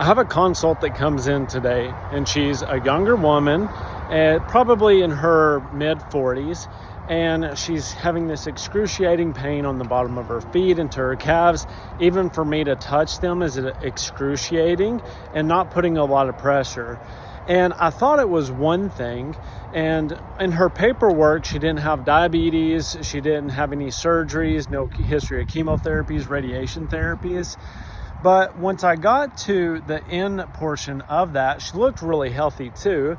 I have a consult that comes in today, and she's a younger woman, probably in her mid-40s, and she's having this excruciating pain on the bottom of her feet into her calves. Even for me to touch them is excruciating and not putting a lot of pressure. And I thought it was one thing, and in her paperwork, she didn't have diabetes, she didn't have any surgeries, no history of chemotherapies, radiation therapies. But once I got to the end portion of that, she looked really healthy too.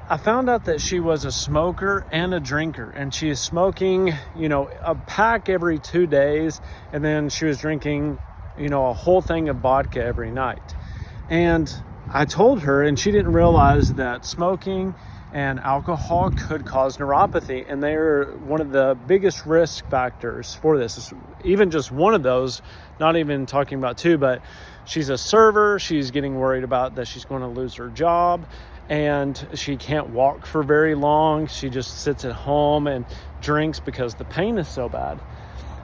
I found out that she was a smoker and a drinker, and she is smoking, a pack every 2 days, and then she was drinking, a whole thing of vodka every night. And I told her, and she didn't realize that smoking and alcohol could cause neuropathy, and they're one of the biggest risk factors for this. Even just one of those, not even talking about two, but she's a server. She's getting worried about that she's going to lose her job, and she can't walk for very long. She just sits at home and drinks because the pain is so bad.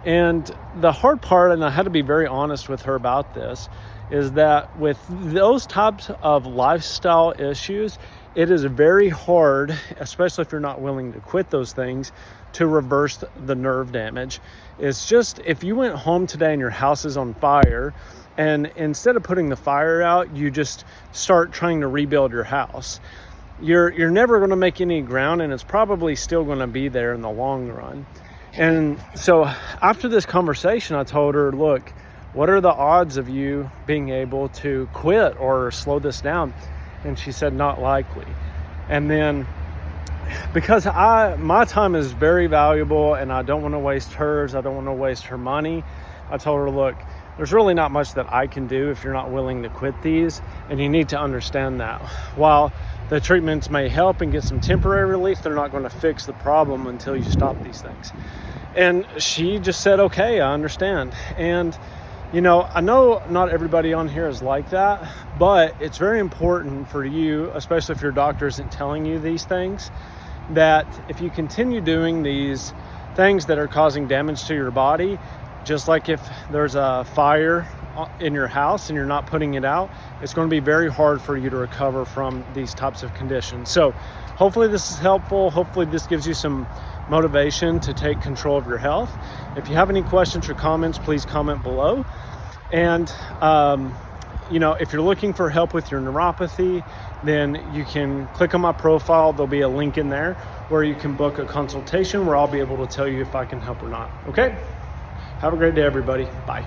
And the hard part, and I had to be very honest with her about this, is that with those types of lifestyle issues, it is very hard, especially if you're not willing to quit those things, to reverse the nerve damage. It's just, if you went home today and your house is on fire, and instead of putting the fire out, you just start trying to rebuild your house, you're never going to make any ground, and it's probably still going to be there in the long run. And so after this conversation, I told her, look, what are the odds of you being able to quit or slow this down? And she said, not likely. And then, because my time is very valuable and I don't want to waste hers, I don't want to waste her money, I told her, look, there's really not much that I can do if you're not willing to quit these, and you need to understand that. While the treatments may help and get some temporary relief, they're not going to fix the problem until you stop these things. And she just said, okay, I understand. And I know not everybody on here is like that, but it's very important for you, especially if your doctor isn't telling you these things, that if you continue doing these things that are causing damage to your body, just like if there's a fire in your house and you're not putting it out, it's going to be very hard for you to recover from these types of conditions. So hopefully this is helpful. Hopefully this gives you some motivation to take control of your health. If you have any questions or comments, please comment below. And if you're looking for help with your neuropathy, then you can click on my profile. There'll be a link in there where you can book a consultation where I'll be able to tell you if I can help or not. Okay? Have a great day, everybody. Bye.